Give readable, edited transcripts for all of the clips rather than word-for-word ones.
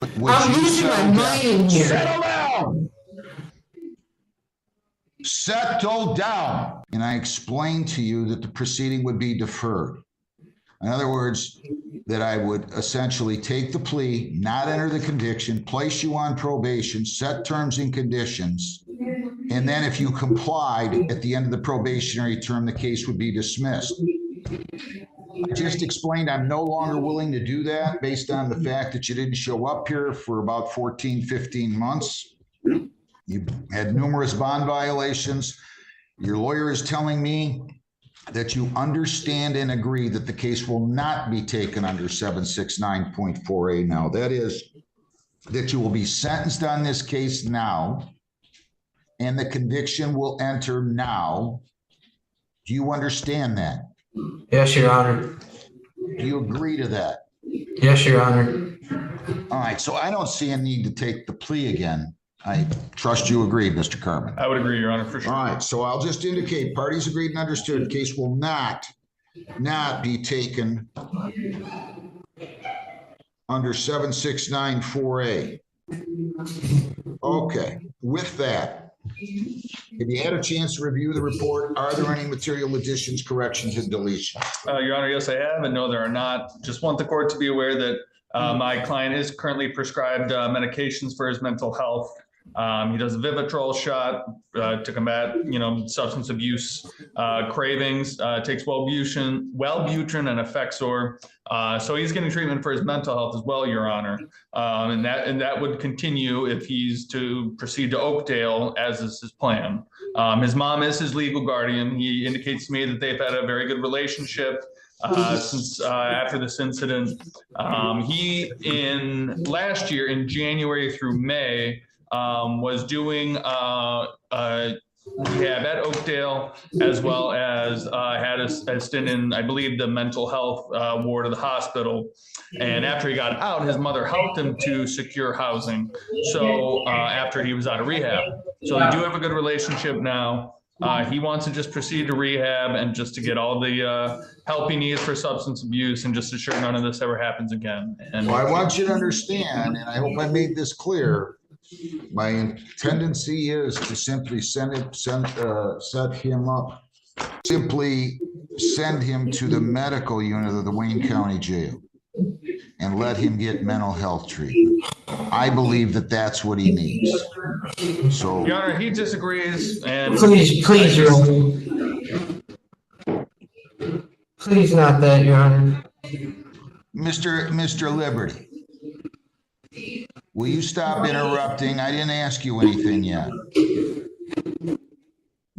I'm losing my mind here. Settle down. Settle down. And I explained to you that the proceeding would be deferred. In other words, that I would essentially take the plea, not enter the conviction, place you on probation, set terms and conditions, and then if you complied at the end of the probationary term, the case would be dismissed. I just explained I'm no longer willing to do that based on the fact that you didn't show up here for about 14, 15 months. You had numerous bond violations. Your lawyer is telling me that you understand and agree that the case will not be taken under 769.4A now. That is, that you will be sentenced on this case now, and the conviction will enter now. Do you understand that? Yes, Your Honor. Do you agree to that? Yes, Your Honor. All right, so I don't see a need to take the plea again. I trust you agreed, Mr. Carmen. I would agree, Your Honor, for sure. All right, so I'll just indicate parties agreed and understood. Case will not be taken under 769.4A. Okay, with that, have you had a chance to review the report? Are there any material additions, corrections, and deletions? Your Honor, yes, I have, and no, there are not. Just want the court to be aware that my client is currently prescribed medications for his mental health. He does a Vivitrol shot to combat, substance abuse cravings. Takes Wellbutrin and Effexor. So he's getting treatment for his mental health as well, Your Honor. And that would continue if he's to proceed to Oakdale, as is his plan. His mom is his legal guardian. He indicates to me that they've had a very good relationship since after this incident. He last year in January through May was doing rehab at Oakdale, as well as had a stint in, I believe, the mental health ward of the hospital. And after he got out, his mother helped him to secure housing. So after he was out of rehab, so they do have a good relationship now. He wants to just proceed to rehab and just to get all the help he needs for substance abuse and just ensure none of this ever happens again. And well, I want you to understand, and I hope I made this clear, my tendency is to simply set him up, simply send him to the medical unit of the Wayne County Jail and let him get mental health treatment. I believe that that's what he needs. So, Your Honor, he disagrees. And Please, Your Honor. Please, not that, Your Honor. Mr. Liberty, will you stop interrupting? I didn't ask you anything yet.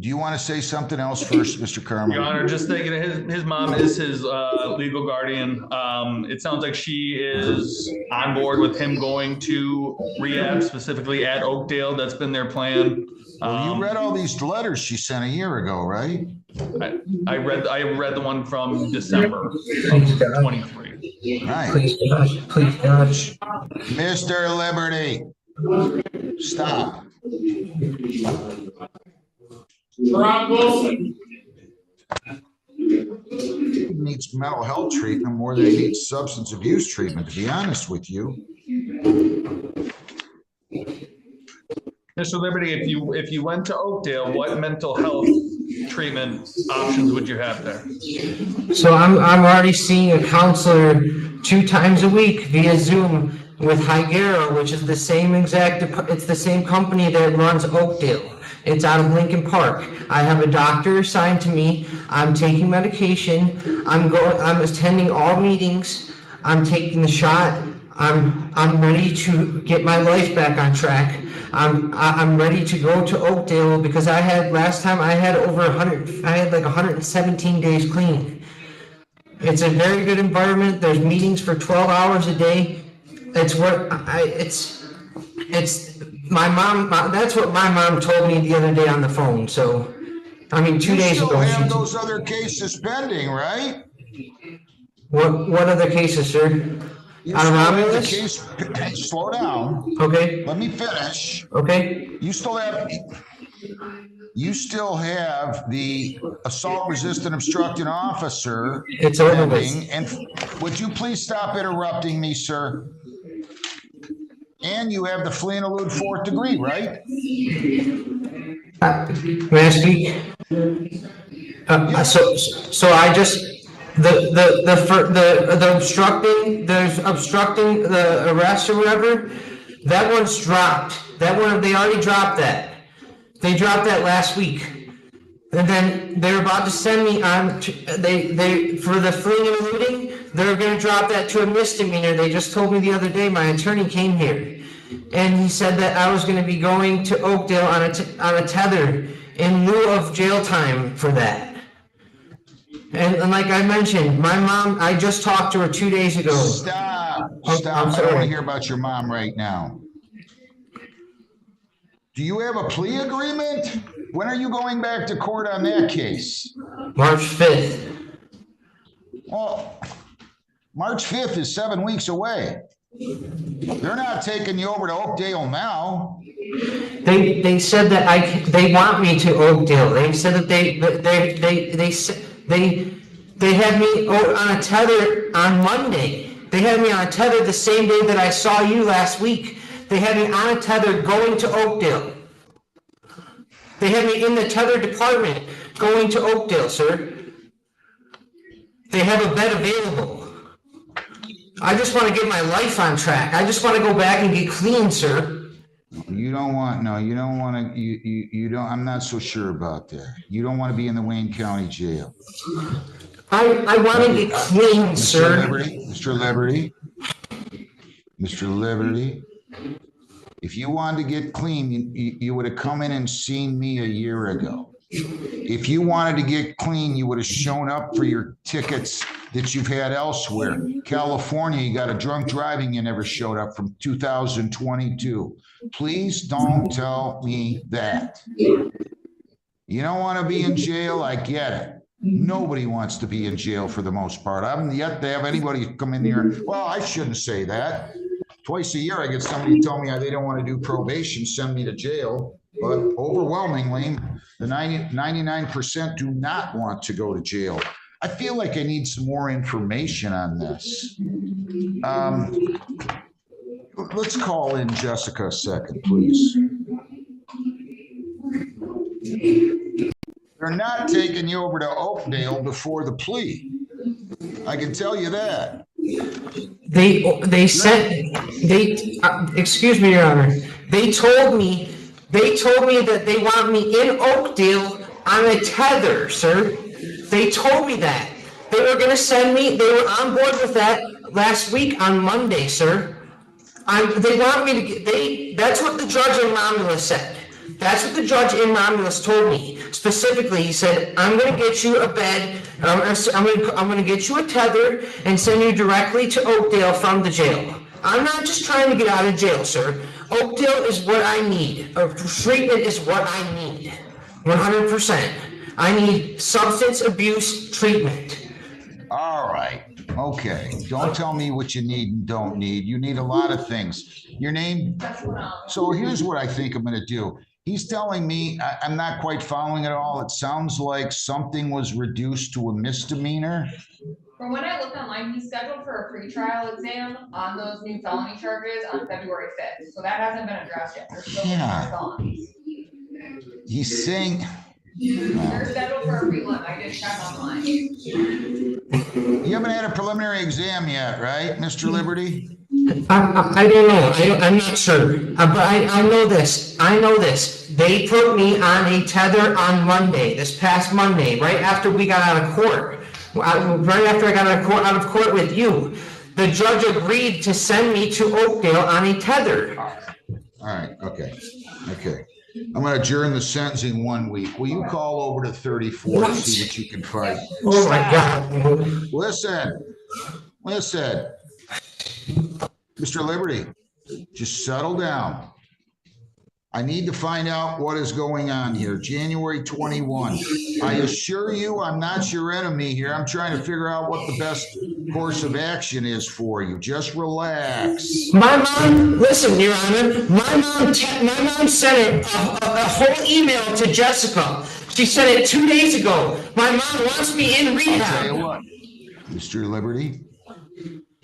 Do you want to say something else first, Mr. Carmen? Your Honor, just thinking his mom is his legal guardian. It sounds like she is on board with him going to rehab, specifically at Oakdale. That's been their plan. Well, you read all these letters she sent a year ago, right? I read the one from December of 23. Right. Please, Judge. Mr. Liberty, stop. He needs mental health treatment more than he needs substance abuse treatment, to be honest with you. Mr. Liberty, if you went to Oakdale, what mental health treatment options would you have there? So I'm already seeing a counselor 2 times a week via Zoom with Hygera, which is the same it's the same company that runs Oakdale. It's out of Lincoln Park. I have a doctor assigned to me. I'm taking medication. I'm attending all meetings. I'm taking the shot. I'm ready to get my life back on track. I'm ready to go to Oakdale because last time I had over 100. I had like 117 days clean. It's a very good environment. There's meetings for 12 hours a day. It's my mom. That's what my mom told me the other day on the phone. So, I mean, 2 days ago. You still have those other cases pending, right? What other cases, sir? You still have the case. Slow down. Okay. Let me finish. Okay. You still have the assault resistant obstructing officer. It's over with. And would you please stop interrupting me, sir? and you have the flee and elude fourth degree, right? May I speak? So I just, the obstructing the arrest or whatever, that one's dropped. That one, they already dropped that. They dropped that last week. And then they're about to send me on, they, for the fleeing and eluding, they're gonna drop that to a misdemeanor. They just told me the other day, my attorney came here. And he said that I was gonna be going to Oakdale on a tether in lieu of jail time for that. And like I mentioned, my mom, I just talked to her 2 days ago. Stop. I'm I don't want sorry. to hear about your mom right now. Do you have a plea agreement? When are you going back to court on that case? March 5th. Well, March 5th is 7 weeks away. They're not taking you over to Oakdale now. They said that they want me to Oakdale. They said that they had me on a tether on Monday. They had me on a tether the same day that I saw you last week. They had me on a tether going to Oakdale. They had me in the tether department going to Oakdale, sir. They have a bed available. I just want to get my life on track. I just want to go back and get clean, sir. You don't want to, you don't, I'm not so sure about that. You don't want to be in the Wayne County Jail. I want to get clean, sir. Mr. Liberty, if you wanted to get clean, you would have come in and seen me a year ago. If you wanted to get clean, you would have shown up for your tickets that you've had elsewhere. California, you got a drunk driving, you never showed up from 2022. Please don't tell me that. You don't want to be in jail, I get it. Nobody wants to be in jail for the most part. I haven't yet to have anybody come in here. Well, I shouldn't say that. Twice a year, I get somebody tell me they don't want to do probation, send me to jail. But overwhelmingly, the 99% do not want to go to jail. I feel like I need some more information on this. Let's call in Jessica a second, please. They're not taking you over to Oakdale before the plea. I can tell you that. Excuse me, Your Honor. They told me that they want me in Oakdale on a tether, sir. They told me that. They were going to send me, they were on board with that last week on Monday, sir. They want me to get, that's what the judge in Romulus said. That's what the judge in Romulus told me. Specifically, he said, I'm going to get you a bed, I'm going to get you a tether and send you directly to Oakdale from the jail. I'm not just trying to get out of jail, sir. Oakdale is what I need. Treatment is what I need. 100%. I need substance abuse treatment. All right. Okay. Don't tell me what you need and don't need. You need a lot of things. Your name. So here's what I think I'm going to do. He's telling me, I'm not quite following it all. It sounds like something was reduced to a misdemeanor. From when I looked online, he's scheduled for a pre-trial exam on those new felony charges on February 5th. So that hasn't been addressed yet. There's still felonies. He's saying. They're scheduled for a prelim. I did check online. You haven't had a preliminary exam yet, right, Mr. Liberty? I don't know. I'm not sure. But I know this. I know this. They put me on a tether on Monday, this past Monday, right after we got out of court. Right after I got out of court with you. The judge agreed to send me to Oakdale on a tether. All right. Okay. I'm going to adjourn the sentencing 1 week. Will you call over to 34 and see what you can find? Oh my God. Listen. Mr. Liberty, just settle down. I need to find out what is going on here. January 21. I assure you I'm not your enemy here. I'm trying to figure out what the best course of action is for you. Just relax. My mom, listen, Your Honor, my mom sent a whole email to Jessica. She sent it 2 days ago. My mom wants me in rehab. I'll tell you what, Mr. Liberty,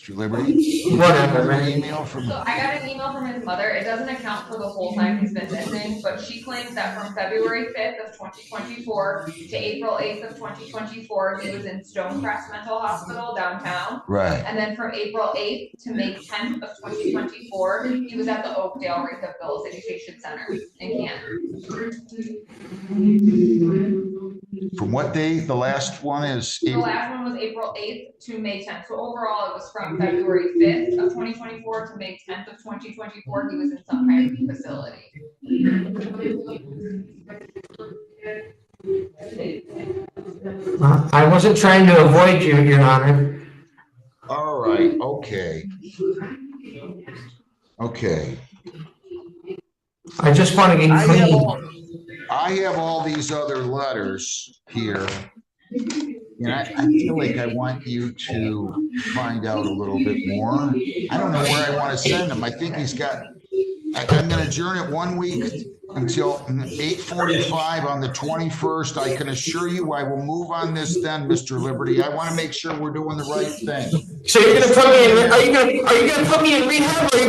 Mr. Liberty? Whatever, An man. email from, So I got an email from his mother. It doesn't account for the whole time he's been missing, but she claims that from February 5th of 2024 to April 8th of 2024, he was in Stonecrest Mental Hospital downtown. right. And then from April 8th to May 10th of 2024, he was at the Oakdale Rehabilitation Center in Canton. From what day? The last one is The April. last one was April 8th to May 10th. So overall, it was from February 5th of 2024 to May 10th of 2024. He was in some kind of facility. I wasn't trying to avoid you, Your Honor. All right, okay. Okay. I just want to get clean. I have all these other letters here. And I feel like I want you to find out a little bit more. I don't know where I want to send them. I think he's got, I'm going to adjourn it 1 week until 8:45 on the 21st. I can assure you I will move on this then, Mr. Liberty. I want to make sure we're doing the right thing. So you're gonna put me in, are you gonna put me in rehab, or are you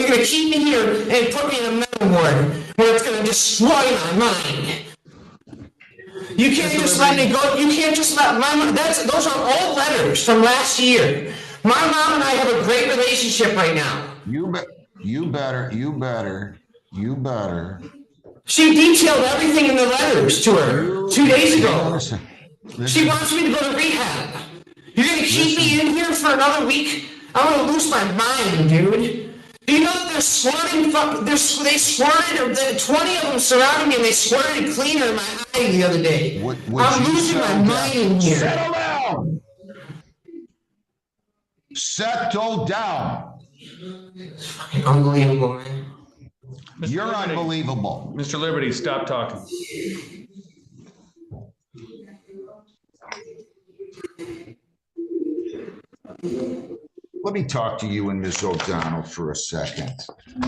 gonna keep me here and put me in a mental ward where it's gonna destroy my mind? You can't just let me go, you can't just let my mom, those are old letters from last year. My mom and I have a great relationship right now. You better. She detailed everything in the letters to her 2 days ago. Listen. She wants me to go to rehab. You're gonna keep me in here for another week? I'm gonna lose my mind, dude. Do you know that they're squirting, they squirted, 20 of them surrounding me, and they squirted cleaner in my eye the other day. I'm losing my mind in here. Settle down. Settle down. It's fucking unbelievable, man. Mr. You're Liberty. unbelievable. Mr. Liberty, stop talking. Let me talk to you and Ms. O'Donnell for a second.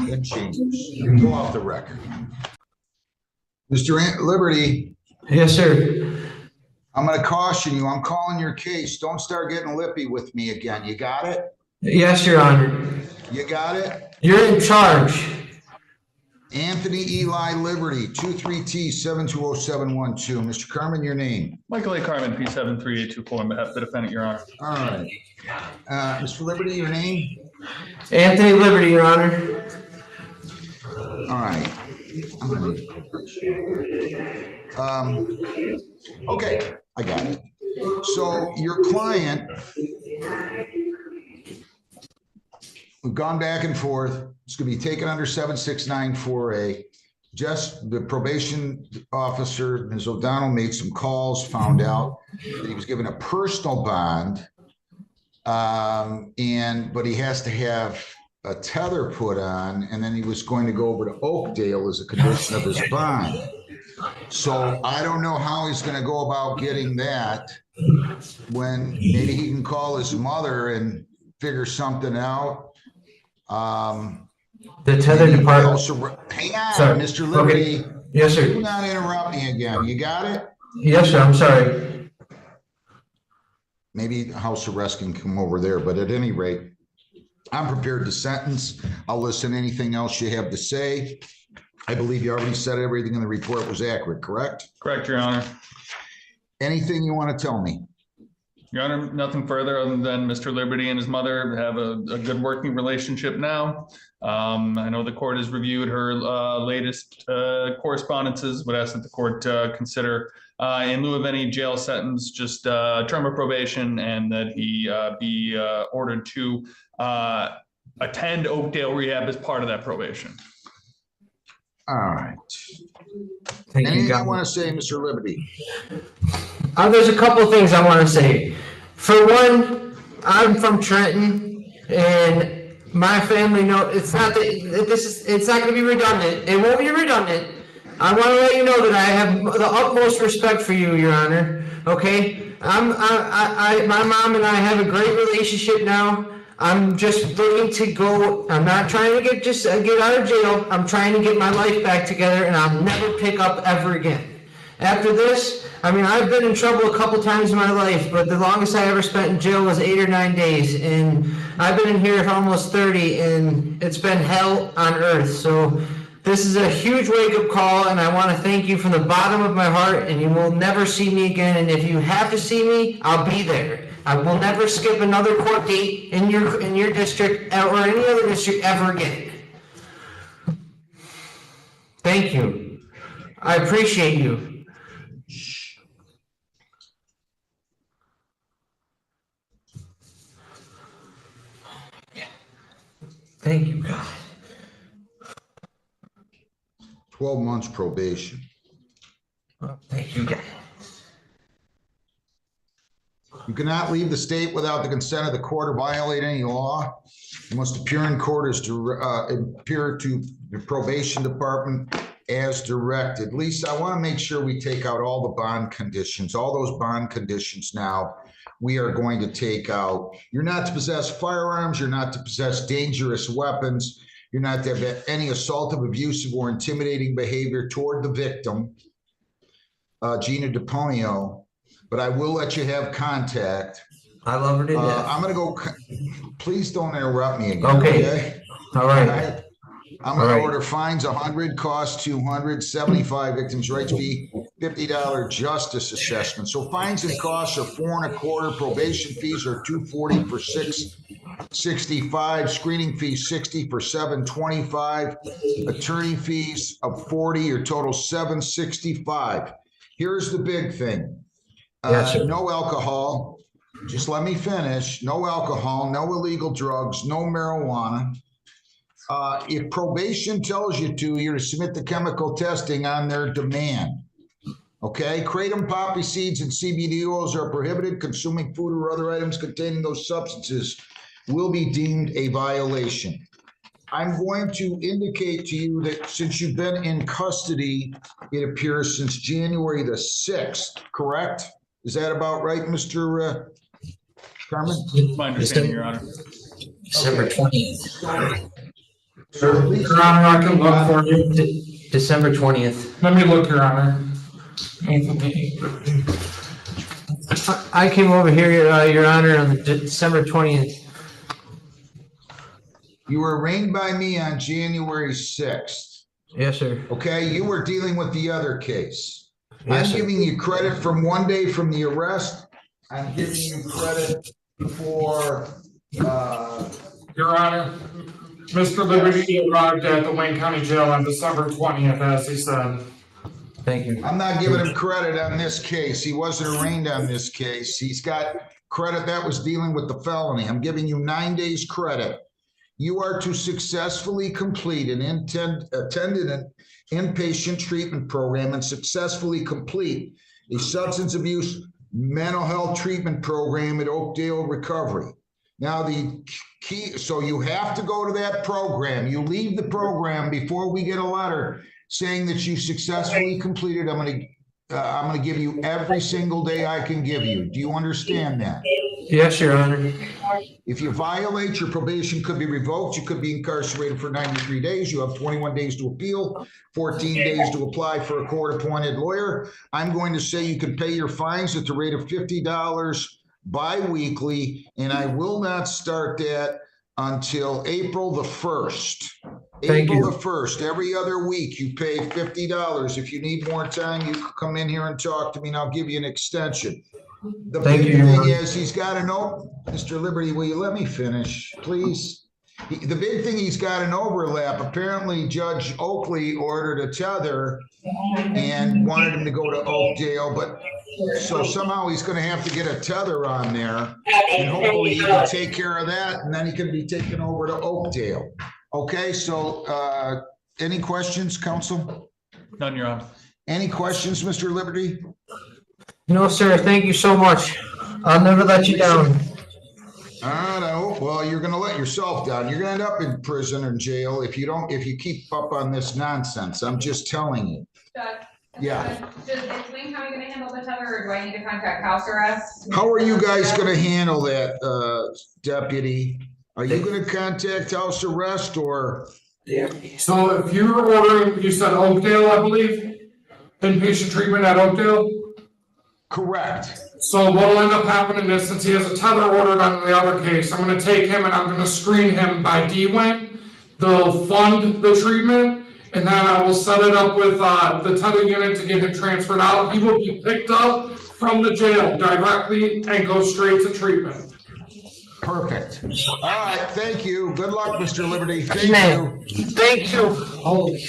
Then Chambers, go off the record. Mr. Liberty, Yes, sir. I'm going to caution you. I'm calling your case. Don't start getting lippy with me again. You got it? Yes, Your Honor. You got it? You're in charge. Anthony Eli Liberty, 23T720712. Mr. Carmen, your name. Michael A. Carmen, P73824, on behalf of the defendant, Your Honor. All right. Mr. Liberty, your name? Anthony Liberty, Your Honor. All right. Okay, I got it. So your client, we've gone back and forth. It's going to be taken under 7694A. Just the probation officer, Ms. O'Donnell, made some calls, found out that he was given a personal bond, but he has to have a tether put on, and then he was going to go over to Oakdale as a condition of his bond. So I don't know how he's going to go about getting that, when maybe he can call his mother and figure something out. The tether department. Hang on, Sorry. Mr. Liberty. Okay. Yes, sir. Do not interrupt me again. You got it? Yes, sir. I'm sorry. Maybe house arrest can come over there, but at any rate, I'm prepared to sentence. I'll listen to anything else you have to say. I believe you already said everything in the report was accurate, correct? Correct, Your Honor. Anything you want to tell me? Your Honor, nothing further other than Mr. Liberty and his mother have a good working relationship now. I know the court has reviewed her latest correspondences, would ask that the court consider, in lieu of any jail sentence, just term of probation, and that he be ordered to attend Oakdale Rehab as part of that probation. All right. Thank you, Anything I God. want to say, Mr. Liberty? There's a couple of things I want to say. For one, I'm from Trenton, and my family it's not that it's not going to be redundant. It won't be redundant. I want to let you know that I have the utmost respect for you, Your Honor. Okay, my mom and I have a great relationship now. I'm just looking to go. I'm not trying to get out of jail. I'm trying to get my life back together, and I'll never pick up ever again. After this, I mean, I've been in trouble a couple times in my life, but the longest I ever spent in jail was 8 or 9 days. And I've been in here for almost 30, and it's been hell on earth. So this is a huge wake-up call, and I want to thank you from the bottom of my heart, and you will never see me again. And if you have to see me, I'll be there. I will never skip another court date in your district or any other district ever again. Thank you. I appreciate you. Thank you, God. 12 months probation. Oh, thank you, God. You cannot leave the state without the consent of the court or violate any law. You must appear in court appear to the probation department as directed. Lisa, I want to make sure we take out all the bond conditions, all those bond conditions now. We are going to take out, you're not to possess firearms, you're not to possess dangerous weapons, you're not to have any assaultive, abusive, or intimidating behavior toward the victim, Gina DePonio, but I will let you have contact. I love her to death. I'm going to go, please don't interrupt me again. Okay. All right. I'm going to order fines 100, costs 200, 75 victims' rights fee, $50 justice assessment. So fines and costs are 4 1/4. Probation fees are $240 for 665. Screening fees 60 for 725. Attorney fees of 40, your total 765. Here's the big thing. No alcohol. Just let me finish. No alcohol, no illegal drugs, no marijuana. If probation tells you to, you're to submit the chemical testing on their demand. Okay, kratom, poppy seeds, and CBD oils are prohibited. Consuming food or other items containing those substances will be deemed a violation. I'm going to indicate to you that since you've been in custody, it appears since January the 6th, correct? Is that about right, Mr. Carmen? My understanding, Your Honor. December 20th. Your Honor, I can look for you. December 20th. Let me look, Your Honor. I came over here, Your Honor, on December 20th. You were arraigned by me on January 6th. Yes, sir. Okay, you were dealing with the other case. Yes, I'm sir. giving you credit from 1 day from the arrest. I'm giving you credit for, Your Honor, Mr. Liberty arrived at the Wayne County Jail on December 20th, as he said. Thank you. I'm not giving him credit on this case. He wasn't arraigned on this case. He's got credit that was dealing with the felony. I'm giving you 9 days credit. You are to successfully complete attend an inpatient treatment program and successfully complete a substance abuse mental health treatment program at Oakdale Recovery. Now the key, so you have to go to that program. You leave the program before we get a letter saying that you successfully completed. I'm going to give you every single day I can give you. Do you understand that? Yes, Your Honor. If you violate, your probation could be revoked. You could be incarcerated for 93 days. You have 21 days to appeal, 14 days to apply for a court-appointed lawyer. I'm going to say you can pay your fines at the rate of $50 bi-weekly, and I will not start that until April the 1st. April the 1st, every other week, you pay $50. If you need more time, you can come in here and talk to me, and I'll give you an extension. The big thing is he's got an Mr. Liberty, will you let me finish, please? The big thing, he's got an overlap. Apparently, Judge Oakley ordered a tether and wanted him to go to Oakdale, but so somehow he's going to have to get a tether on there, and hopefully he can take care of that, and then he can be taken over to Oakdale. Okay, so any questions, counsel? None, Your Honor. Any questions, Mr. Liberty? No, sir. Thank you so much. I'll never let you down. I know. Well, you're going to let yourself down. You're going to end up in prison or jail if you keep up on this nonsense. I'm just telling you. Judge, Yeah. Is Wayne County gonna handle the tether, or do I need to contact house arrest? How are you guys going to handle that, deputy? Are you going to contact house arrest or? So if you're ordering, you said Oakdale, I believe? inpatient treatment at Oakdale? Correct. So what'll end up happening is, since he has a tether ordered on the other case, I'm gonna take him and I'm gonna screen him by D-Wing. They'll fund the treatment, and then I will set it up with, the tether unit to get him transferred out. He will be picked up from the jail directly and go straight to treatment. Perfect. All right, thank you. Good luck, Mr. Liberty. Thank Man, you. thank you. Holy.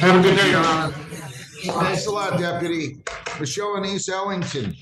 Have a good day, Your Honor. Thanks a lot, Deputy. Michelle Anise Ellington.